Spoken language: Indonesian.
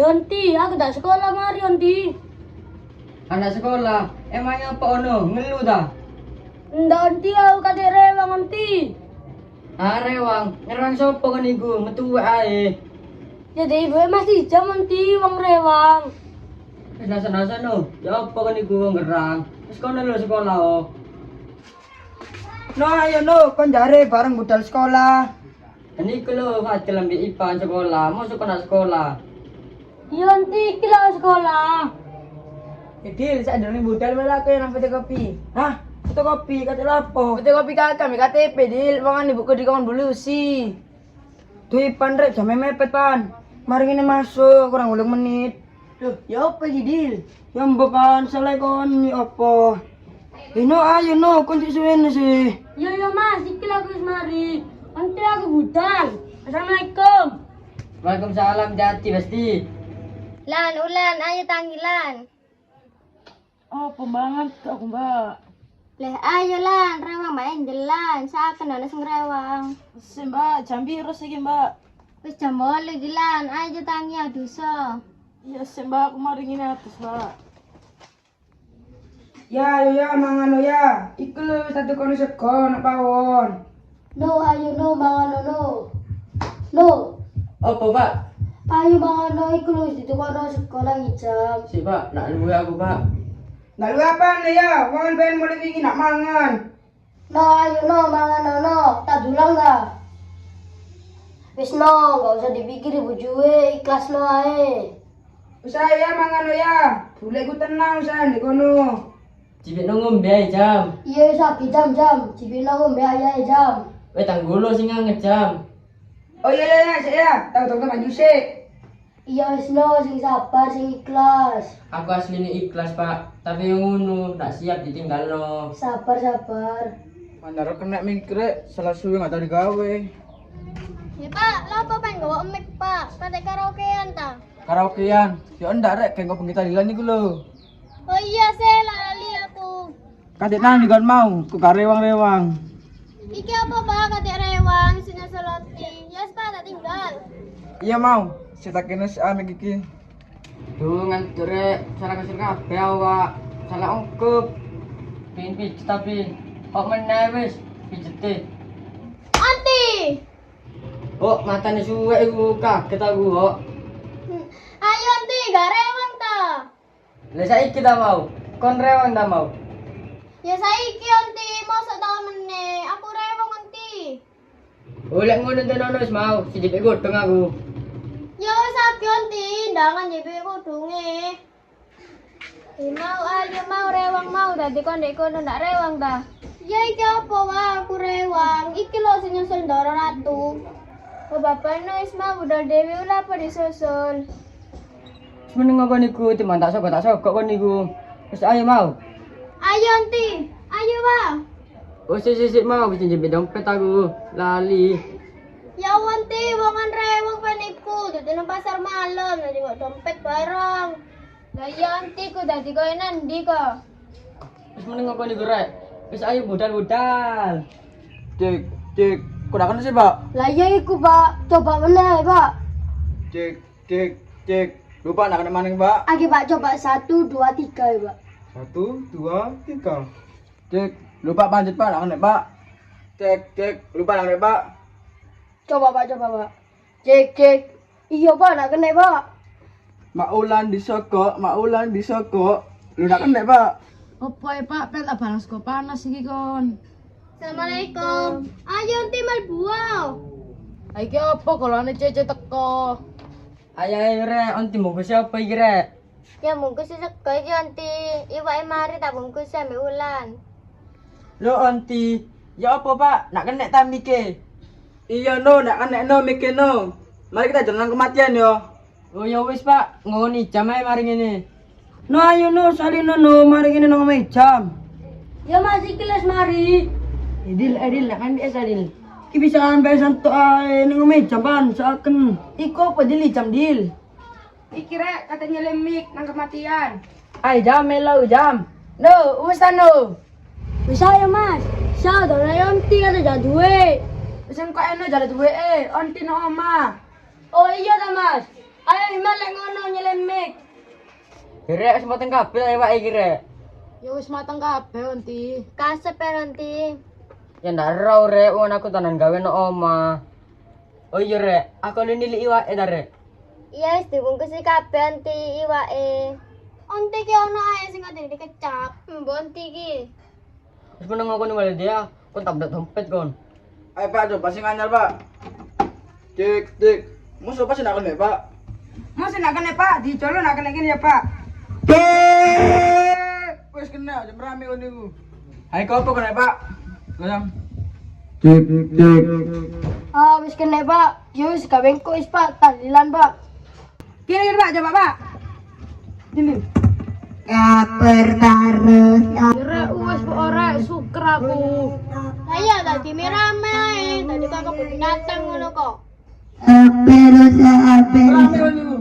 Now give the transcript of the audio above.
Yonti, aku tak sekolah mari Yonti. Anak sekolah, emangnya apa ono? Ngeluh dah. Ndak Yonti aku kate rewang Yonti. Ah rewang, ngerang sopo kan iku, metu ae. Jadi ibu masih jam Yonti wong rewang. Wis nasa-nasa no, ya apa kan iku ngerang. Wis kono lho sekolah oh. No ayo no, kon jare bareng budal sekolah. Ini kalau Fadil ambil IPA sekolah, masuk kena sekolah. Yonti kila sekolah. Idil, saya dari budal malah aku yang fotokopi. Hah? Fotokopi kata lapo? Fotokopi kami KTP Dil, mangan ibu di kawan bulusi. Tuh Ipan rek jam mepet pan. Mari ini masuk kurang 10 menit. Loh, ya apa Dil? Ya bukan salah kon ya apa? No ayo no, kon suwen sih. Yo Mas, iki aku wis mari. Nanti aku budal. Assalamualaikum. Waalaikumsalam Jati pasti. Lan, Ulan, ayo tanggilan. Oh, pembangan aku mbak. Leh, ayo Lan, rewang main jalan. Saya akan ada rewang. Mbak, jam biru sih mbak. Wis jam 8 Lan, ayo tangi adusa. Iya mbak, aku mari ngene atus mbak. Ya mangan ya. Iku lho satu kono sego nak pawon. No, ayo no, mangan no. No, Apa Pak? ayo mangan no, iku lho ditukono sekolah hijab. Si Pak, nak nunggu aku Pak. Nak lu apa nih ya? Mangan pengen mulai wingi nak mangan. No, ayo no, mangan no. Tak dulang gak? Wis no, gak usah dipikir ibu juwe, ikhlas no ae. Usah ya mangan ya. Boleh ku tenang usah di kono. Cipik nunggu biaya jam. Iya, sakit jam-jam. Cipina ngombe ayah jam. Weh tanggulo sing ngejam. Oh iya saya. Tahu maju sih. Iya, wis no, sing sabar, sing ikhlas. Aku aslinya ikhlas Pak, tapi yang ngono tak siap ditinggal no. Sabar. Mandaro kena mikir salah suwe enggak tahu digawe. Ya Pak, lapo pengen gawa mic Pak? Kate karaokean ta? Karaokean. Ya ndak rek kengko bengi tadilan niku lho. Oh iya, saya lali aku. Kadek nang digon mau, ku karewang-rewang. Iki apa Pak? Kate rewang, isinya seloti. Ya Pak, tak tinggal. Iya mau. Saya kene ame iki. Duh ngantuk rek, salah kasur kabeh awak. Salah ongkep. Pin pijet tapi kok meneh wis pijete. Anti! Oh, matane suwek iku kaget aku kok. Ayo Anti, gak rewang ta? Lah saiki ta mau. Kon rewang ta mau. Ya saiki Anti, mosok tahun meneh. Aku rewang Anti. Oleh ngono tenono wis mau, sijik godhong aku. Ya wis aki Anti, ndangan JP kudunge. Mau ayo mau rewang mau dadi kon ndek kono ndak rewang ta? Ya iki apa wae aku rewang. Iki lho sing nyusul Ndoro Ratu. Oh bapak wis mau budal Dewi ora apa disusul. Seneng kok niku, timan tak sokok kon niku. Wis ayo mau. Ayo Anti, ayo Pak. Oh sik mau wis njepit dompet aku. Lali. Ya Anti, wongan rewang peniku dadi nang pasar malam dadi kok dompet barang. Lah ya Anti ku dadi koyo nandi kok. Wis meneng kok niku rek. Wis ayo budal. Cek. Kuda kan sih, Pak? Lah ya iku Pak, coba meneh Pak. Cek. Lupa nak kena maning, Pak. Oke Pak, coba 1 2 3 ya Pak. 1 2 3. Cek. Lupa panjat, Pak. Nak kena, Pak. Cek. Lupa nak kena, Pak. Coba Pak. Cek. Iya Pak, nak kena Pak. Maulan disokok. Lu nak kena, Pak. Apa ya Pak, pet abang sego panas iki kon. Assalamualaikum. Ayo Anti malbuau. Iki apa golane Cece teko? Ayo rek, onti mau siapa iki rek? Ya mungkus sesek iki Anti. Iwake mari tak bungkus sampe Ulan. Lo onti, ya apa Pak? Nak kena ta mike? Iya no, nak kena no mikir no. Mari kita jangan kematian yo. Oh ya wis Pak, ngoni jam ae mari ngene. No ayo no, salino no, mari kini no jam. Ya masih kelas mari. Edil nak kan biasa Edil. Ki bisa ambil santu ae ning jam pan saken. Iko apa dili jam dil? Iki rek katanya lemik nang kematian. Ay jam melo jam. No, wis no. Wis ayo Mas. Sa dole Yonti kata jaduwe. Wis engko eno jare duwe onti no oma. Oh iya ta Mas. Ayo Iman lek ngono nyelемik. Rek wis mateng kabeh awake iki rek. Ya wis mateng kabeh onti. Kasep nanti. Ya ndak ero rek, wong aku tanan gawe no omah. Oh iya rek, aku nilai iwake ta rek. Iya wis dibungkusi kabeh anti iwake. Onti ki ono ae sing ngadeg dikecap. Mbonti ki. Wis meneng aku ning wale dia, kon tak dompet kon. Ayo Pak, coba sing anyar Pak. Cek, cek. Musuh apa sih nak kena Pak? Musuh nak kena Pak, dicolok nak kena gini ya Pak. Wes kena, jam rame kon niku. Hai kok apa kena Pak? Ngomong. Cek, cek. Ah wis kene Pak. Ya wis gawe engko wis Pak, tahlilan Pak. Kiri Pak, coba Pak. Sini. Rek wis kok ora syukur aku. Ayo tadi mirame ae, tadi kok kebun binatang ngono kok. Rame kon niku.